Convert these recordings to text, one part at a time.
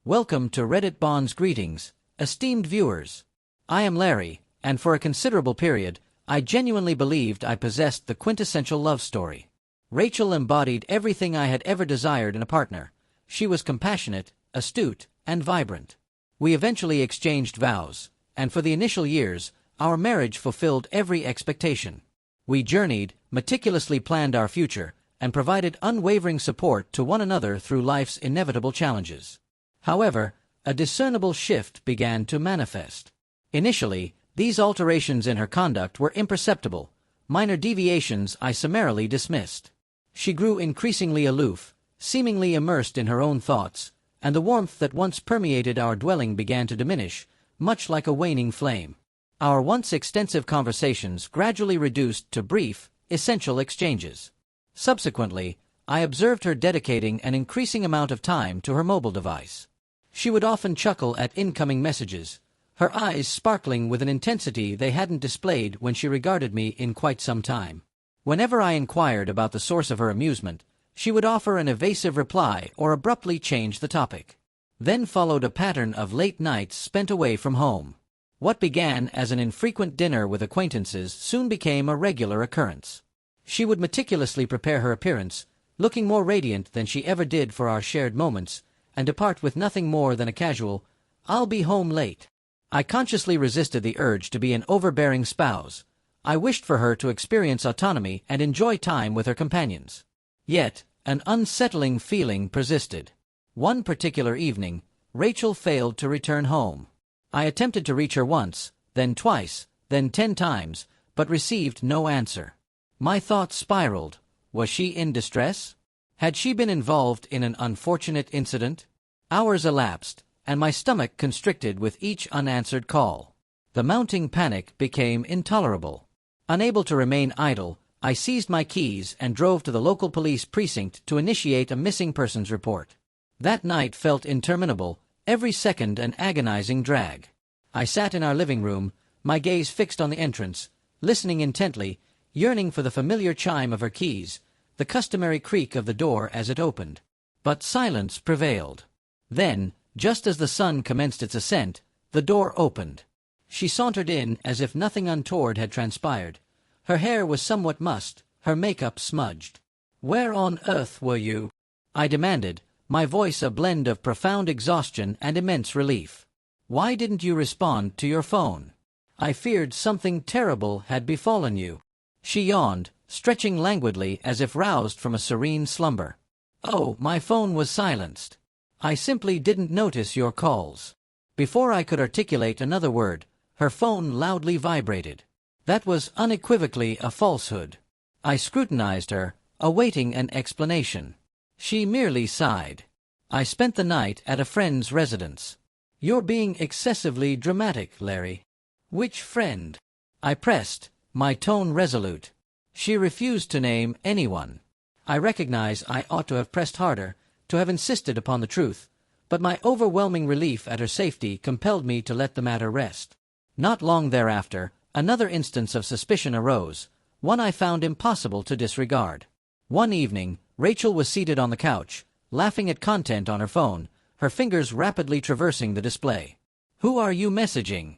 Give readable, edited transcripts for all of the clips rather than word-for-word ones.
Welcome to Reddit Bond's greetings, esteemed viewers. I am Larry, and for a considerable period, I genuinely believed I possessed the quintessential love story. Rachel embodied everything I had ever desired in a partner. She was compassionate, astute, and vibrant. We eventually exchanged vows, and for the initial years, our marriage fulfilled every expectation. We journeyed, meticulously planned our future, and provided unwavering support to one another through life's inevitable challenges. However, a discernible shift began to manifest. Initially, these alterations in her conduct were imperceptible. Minor deviations I summarily dismissed. She grew increasingly aloof, seemingly immersed in her own thoughts, and the warmth that once permeated our dwelling began to diminish, much like a waning flame. Our once extensive conversations gradually reduced to brief, essential exchanges. Subsequently, I observed her dedicating an increasing amount of time to her mobile device. She would often chuckle at incoming messages, her eyes sparkling with an intensity they hadn't displayed when she regarded me in quite some time. Whenever I inquired about the source of her amusement, she would offer an evasive reply or abruptly change the topic. Then followed a pattern of late nights spent away from home. What began as an infrequent dinner with acquaintances soon became a regular occurrence. She would meticulously prepare her appearance, looking more radiant than she ever did for our shared moments, and depart with nothing more than a casual, "I'll be home late." I consciously resisted the urge to be an overbearing spouse. I wished for her to experience autonomy and enjoy time with her companions. Yet, an unsettling feeling persisted. One particular evening, Rachel failed to return home. I attempted to reach her once, then twice, then 10 times, but received no answer. My thoughts spiraled. Was she in distress? Had she been involved in an unfortunate incident? Hours elapsed, and my stomach constricted with each unanswered call. The mounting panic became intolerable. Unable to remain idle, I seized my keys and drove to the local police precinct to initiate a missing persons report. That night felt interminable, every second an agonizing drag. I sat in our living room, my gaze fixed on the entrance, listening intently, yearning for the familiar chime of her keys, the customary creak of the door as it opened. But silence prevailed. Then, just as the sun commenced its ascent, the door opened. She sauntered in as if nothing untoward had transpired. Her hair was somewhat mussed, her makeup smudged. "Where on earth were you?" I demanded, my voice a blend of profound exhaustion and immense relief. "Why didn't you respond to your phone? I feared something terrible had befallen you." She yawned, stretching languidly as if roused from a serene slumber. "Oh, my phone was silenced. I simply didn't notice your calls." Before I could articulate another word, her phone loudly vibrated. That was unequivocally a falsehood. I scrutinized her, awaiting an explanation. She merely sighed. "I spent the night at a friend's residence." "You're being excessively dramatic, Larry." "Which friend?" I pressed, my tone resolute. She refused to name anyone. I recognize I ought to have pressed harder, to have insisted upon the truth, but my overwhelming relief at her safety compelled me to let the matter rest. Not long thereafter, another instance of suspicion arose, one I found impossible to disregard. One evening, Rachel was seated on the couch, laughing at content on her phone, her fingers rapidly traversing the display. "Who are you messaging?"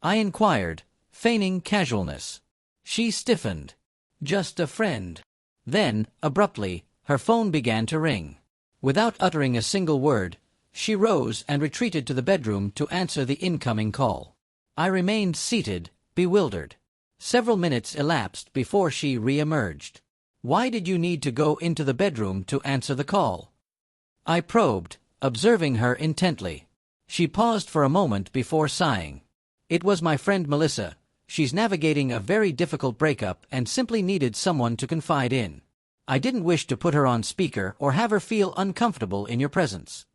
I inquired, feigning casualness. She stiffened. "Just a friend." Then, abruptly, her phone began to ring. Without uttering a single word, she rose and retreated to the bedroom to answer the incoming call. I remained seated, bewildered. Several minutes elapsed before she re-emerged. "Why did you need to go into the bedroom to answer the call?" I probed, observing her intently. She paused for a moment before sighing. "It was my friend Melissa. She's navigating a very difficult breakup and simply needed someone to confide in. I didn't wish to put her on speaker or have her feel uncomfortable in your presence."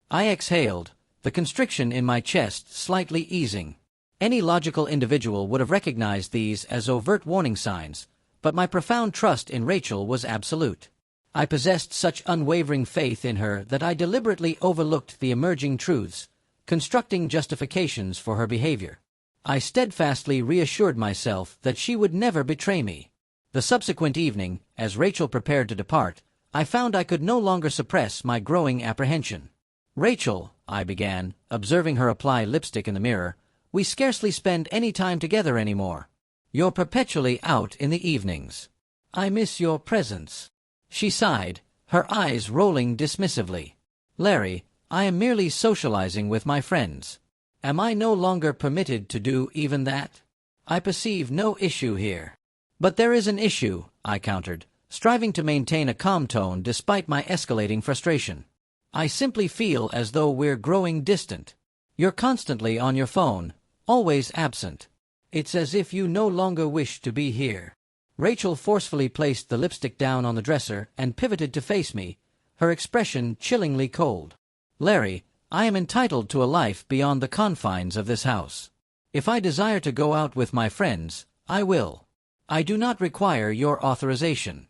I exhaled, the constriction in my chest slightly easing. Any logical individual would have recognized these as overt warning signs, but my profound trust in Rachel was absolute. I possessed such unwavering faith in her that I deliberately overlooked the emerging truths, constructing justifications for her behavior. I steadfastly reassured myself that she would never betray me. The subsequent evening, as Rachel prepared to depart, I found I could no longer suppress my growing apprehension. "Rachel," I began, observing her apply lipstick in the mirror, "we scarcely spend any time together anymore. You're perpetually out in the evenings. I miss your presence." She sighed, her eyes rolling dismissively. "Larry, I am merely socializing with my friends. Am I no longer permitted to do even that? I perceive no issue here." "But there is an issue," I countered, striving to maintain a calm tone despite my escalating frustration. "I simply feel as though we're growing distant. You're constantly on your phone, always absent. It's as if you no longer wish to be here." Rachel forcefully placed the lipstick down on the dresser and pivoted to face me, her expression chillingly cold. "Larry, I am entitled to a life beyond the confines of this house. If I desire to go out with my friends, I will. I do not require your authorization."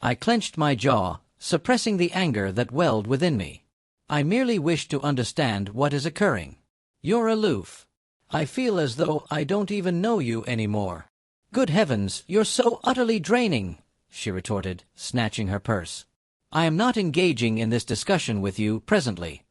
I clenched my jaw, suppressing the anger that welled within me. "I merely wish to understand what is occurring. You're aloof. I feel as though I don't even know you anymore." "Good heavens, you're so utterly draining," she retorted, snatching her purse. "I am not engaging in this discussion with you presently."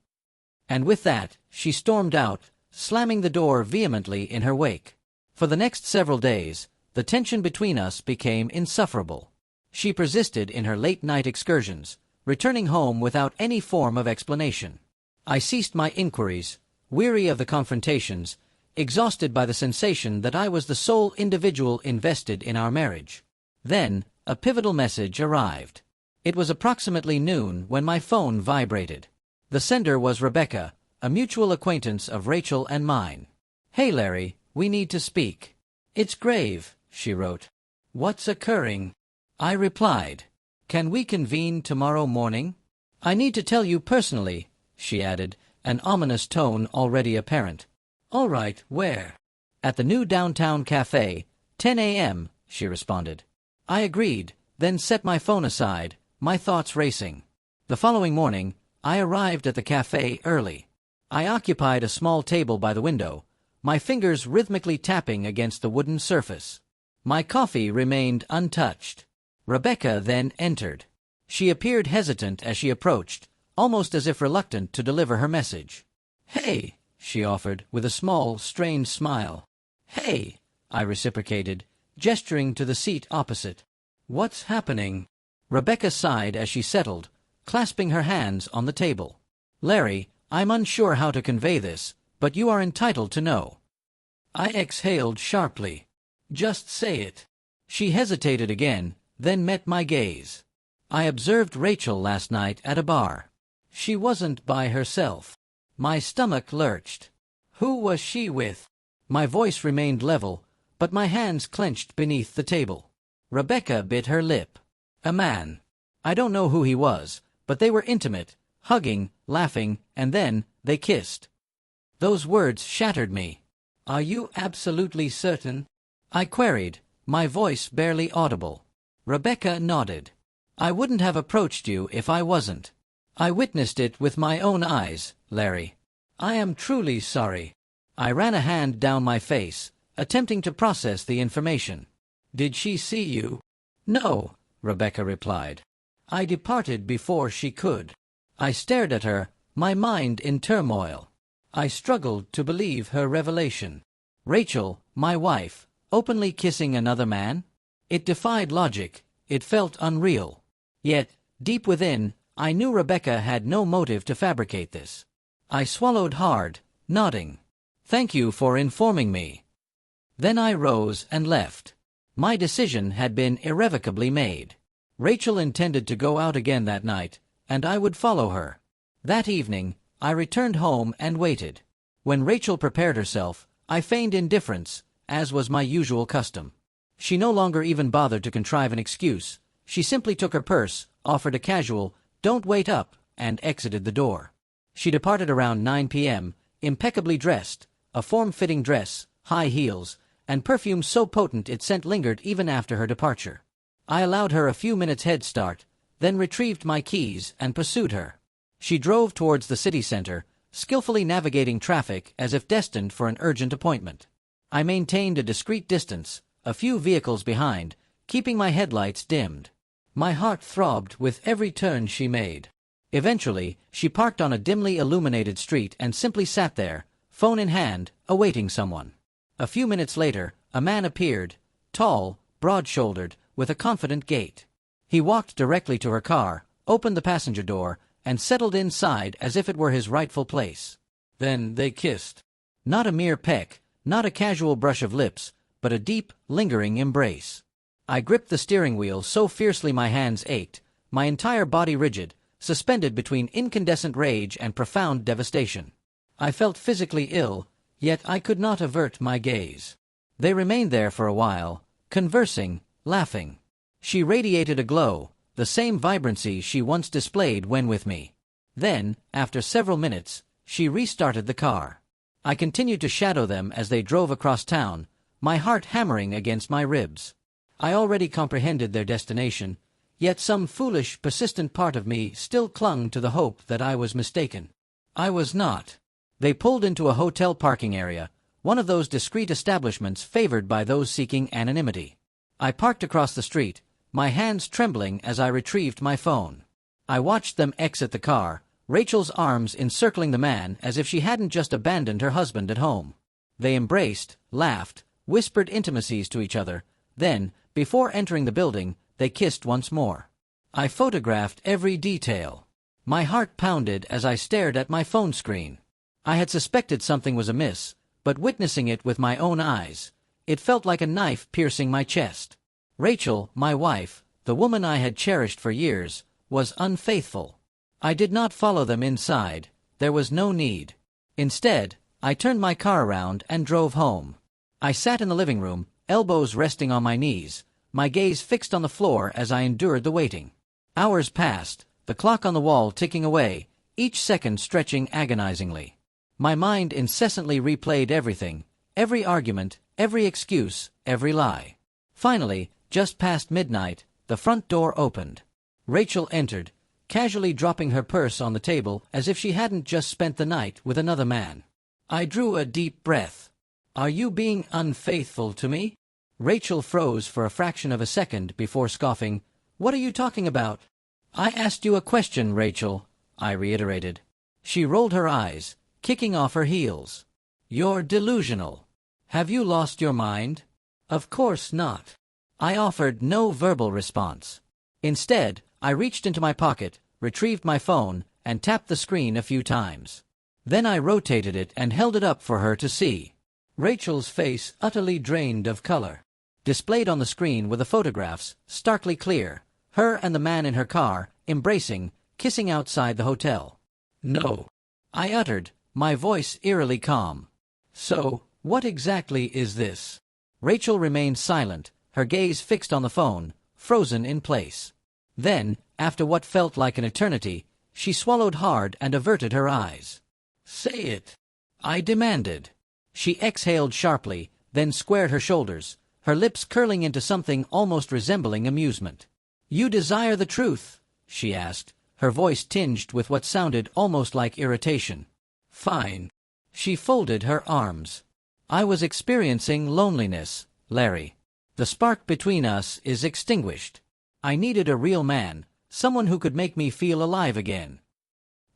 And with that, she stormed out, slamming the door vehemently in her wake. For the next several days, the tension between us became insufferable. She persisted in her late-night excursions, returning home without any form of explanation. I ceased my inquiries, weary of the confrontations, exhausted by the sensation that I was the sole individual invested in our marriage. Then, a pivotal message arrived. It was approximately noon when my phone vibrated. The sender was Rebecca, a mutual acquaintance of Rachel and mine. "Hey Larry, we need to speak." "It's grave," she wrote. "What's occurring?" I replied. "Can we convene tomorrow morning?" "I need to tell you personally," she added, an ominous tone already apparent. "All right, where?" "At the new downtown cafe, 10 a.m., she responded. I agreed, then set my phone aside, my thoughts racing. The following morning, I arrived at the cafe early. I occupied a small table by the window, my fingers rhythmically tapping against the wooden surface. My coffee remained untouched. Rebecca then entered. She appeared hesitant as she approached, almost as if reluctant to deliver her message. "Hey," she offered, with a small, strained smile. "Hey," I reciprocated, gesturing to the seat opposite. "What's happening?" Rebecca sighed as she settled, clasping her hands on the table. "Larry, I'm unsure how to convey this, but you are entitled to know." I exhaled sharply. "Just say it." She hesitated again, then met my gaze. "I observed Rachel last night at a bar. She wasn't by herself." My stomach lurched. "Who was she with?" My voice remained level, but my hands clenched beneath the table. Rebecca bit her lip. "A man. I don't know who he was, but they were intimate, hugging, laughing, and then they kissed." Those words shattered me. "Are you absolutely certain?" I queried, my voice barely audible. Rebecca nodded. "I wouldn't have approached you if I wasn't. I witnessed it with my own eyes, Larry. I am truly sorry." I ran a hand down my face, attempting to process the information. "Did she see you?" "No," Rebecca replied. "I departed before she could." I stared at her, my mind in turmoil. I struggled to believe her revelation. Rachel, my wife, openly kissing another man? It defied logic, it felt unreal. Yet, deep within, I knew Rebecca had no motive to fabricate this. I swallowed hard, nodding. "Thank you for informing me." Then I rose and left. My decision had been irrevocably made. Rachel intended to go out again that night, and I would follow her. That evening, I returned home and waited. When Rachel prepared herself, I feigned indifference, as was my usual custom. She no longer even bothered to contrive an excuse. She simply took her purse, offered a casual, "Don't wait up," and exited the door. She departed around 9 p.m., impeccably dressed, a form-fitting dress, high heels, and perfume so potent its scent lingered even after her departure. I allowed her a few minutes' head start, then retrieved my keys and pursued her. She drove towards the city center, skillfully navigating traffic as if destined for an urgent appointment. I maintained a discreet distance, a few vehicles behind, keeping my headlights dimmed. My heart throbbed with every turn she made. Eventually, she parked on a dimly illuminated street and simply sat there, phone in hand, awaiting someone. A few minutes later, a man appeared, tall, broad-shouldered, with a confident gait. He walked directly to her car, opened the passenger door, and settled inside as if it were his rightful place. Then they kissed. Not a mere peck, not a casual brush of lips, but a deep, lingering embrace. I gripped the steering wheel so fiercely my hands ached, my entire body rigid, suspended between incandescent rage and profound devastation. I felt physically ill, yet I could not avert my gaze. They remained there for a while, conversing, laughing. She radiated a glow, the same vibrancy she once displayed when with me. Then, after several minutes, she restarted the car. I continued to shadow them as they drove across town, my heart hammering against my ribs. I already comprehended their destination, yet some foolish, persistent part of me still clung to the hope that I was mistaken. I was not. They pulled into a hotel parking area, one of those discreet establishments favored by those seeking anonymity. I parked across the street, my hands trembling as I retrieved my phone. I watched them exit the car, Rachel's arms encircling the man as if she hadn't just abandoned her husband at home. They embraced, laughed, whispered intimacies to each other, then, before entering the building, they kissed once more. I photographed every detail. My heart pounded as I stared at my phone screen. I had suspected something was amiss, but witnessing it with my own eyes, it felt like a knife piercing my chest. Rachel, my wife, the woman I had cherished for years, was unfaithful. I did not follow them inside, there was no need. Instead, I turned my car around and drove home. I sat in the living room, elbows resting on my knees, my gaze fixed on the floor as I endured the waiting. Hours passed, the clock on the wall ticking away, each second stretching agonizingly. My mind incessantly replayed everything, every argument, every excuse, every lie. Finally, just past midnight, the front door opened. Rachel entered, casually dropping her purse on the table as if she hadn't just spent the night with another man. I drew a deep breath. "Are you being unfaithful to me?" Rachel froze for a fraction of a second before scoffing. "What are you talking about?" "I asked you a question, Rachel," I reiterated. She rolled her eyes, kicking off her heels. "You're delusional. Have you lost your mind?" "Of course not." I offered no verbal response. Instead, I reached into my pocket, retrieved my phone, and tapped the screen a few times. Then I rotated it and held it up for her to see. Rachel's face utterly drained of color. Displayed on the screen were the photographs, starkly clear, her and the man in her car, embracing, kissing outside the hotel. "No," I uttered, my voice eerily calm. "So, what exactly is this?" Rachel remained silent, her gaze fixed on the phone, frozen in place. Then, after what felt like an eternity, she swallowed hard and averted her eyes. "Say it," I demanded. She exhaled sharply, then squared her shoulders, her lips curling into something almost resembling amusement. "You desire the truth?" she asked, her voice tinged with what sounded almost like irritation. "Fine." She folded her arms. "I was experiencing loneliness, Larry. The spark between us is extinguished. I needed a real man, someone who could make me feel alive again."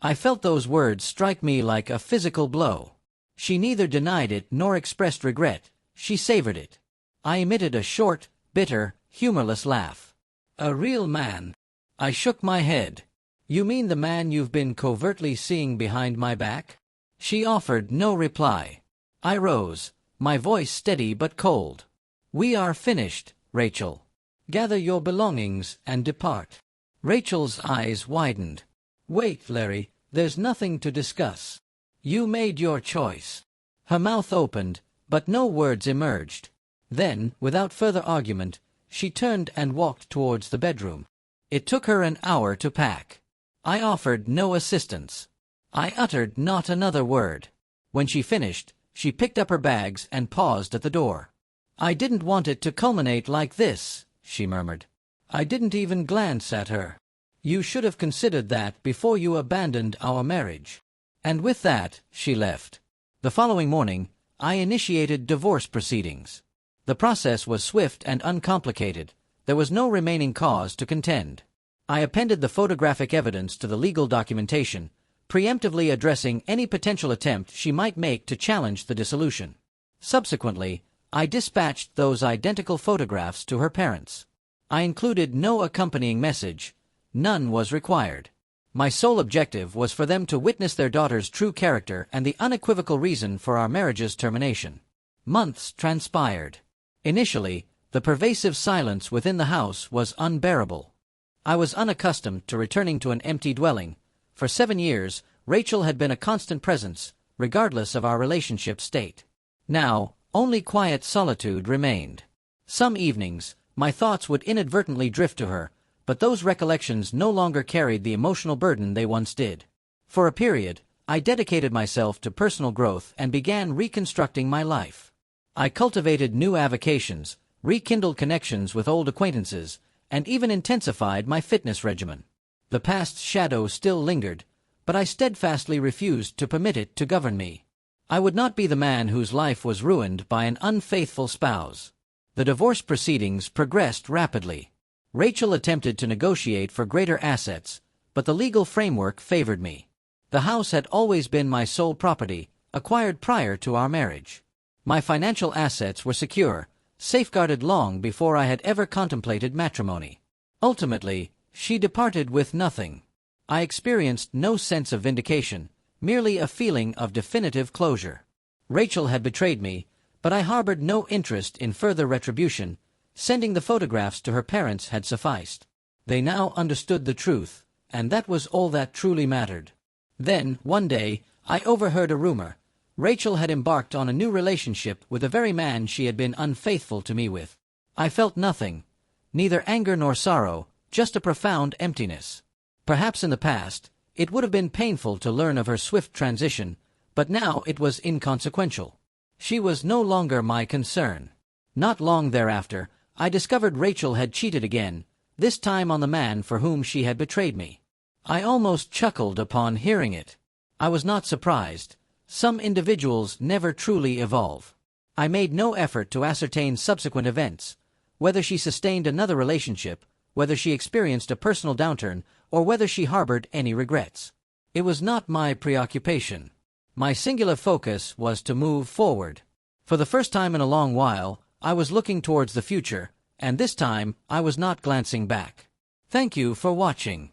I felt those words strike me like a physical blow. She neither denied it nor expressed regret, she savored it. I emitted a short, bitter, humorless laugh. "A real man?" I shook my head. "You mean the man you've been covertly seeing behind my back?" She offered no reply. I rose, my voice steady but cold. "We are finished, Rachel. Gather your belongings and depart." Rachel's eyes widened. "Wait, Larry, there's nothing to discuss. You made your choice." Her mouth opened, but no words emerged. Then, without further argument, she turned and walked towards the bedroom. It took her an hour to pack. I offered no assistance. I uttered not another word. When she finished, she picked up her bags and paused at the door. "I didn't want it to culminate like this," she murmured. "I didn't even glance at her. You should have considered that before you abandoned our marriage." And with that, she left. The following morning, I initiated divorce proceedings. The process was swift and uncomplicated. There was no remaining cause to contend. I appended the photographic evidence to the legal documentation, preemptively addressing any potential attempt she might make to challenge the dissolution. Subsequently, I dispatched those identical photographs to her parents. I included no accompanying message. None was required. My sole objective was for them to witness their daughter's true character and the unequivocal reason for our marriage's termination. Months transpired. Initially, the pervasive silence within the house was unbearable. I was unaccustomed to returning to an empty dwelling. For 7 years, Rachel had been a constant presence, regardless of our relationship state. Now, only quiet solitude remained. Some evenings, my thoughts would inadvertently drift to her, but those recollections no longer carried the emotional burden they once did. For a period, I dedicated myself to personal growth and began reconstructing my life. I cultivated new avocations, rekindled connections with old acquaintances, and even intensified my fitness regimen. The past's shadow still lingered, but I steadfastly refused to permit it to govern me. I would not be the man whose life was ruined by an unfaithful spouse. The divorce proceedings progressed rapidly. Rachel attempted to negotiate for greater assets, but the legal framework favored me. The house had always been my sole property, acquired prior to our marriage. My financial assets were secure, safeguarded long before I had ever contemplated matrimony. Ultimately, she departed with nothing. I experienced no sense of vindication, merely a feeling of definitive closure. Rachel had betrayed me, but I harbored no interest in further retribution. Sending the photographs to her parents had sufficed. They now understood the truth, and that was all that truly mattered. Then, one day, I overheard a rumor. Rachel had embarked on a new relationship with the very man she had been unfaithful to me with. I felt nothing, neither anger nor sorrow, just a profound emptiness. Perhaps in the past, it would have been painful to learn of her swift transition, but now it was inconsequential. She was no longer my concern. Not long thereafter, I discovered Rachel had cheated again, this time on the man for whom she had betrayed me. I almost chuckled upon hearing it. I was not surprised. Some individuals never truly evolve. I made no effort to ascertain subsequent events, whether she sustained another relationship, whether she experienced a personal downturn, or whether she harbored any regrets. It was not my preoccupation. My singular focus was to move forward. For the first time in a long while, I was looking towards the future, and this time I was not glancing back. Thank you for watching.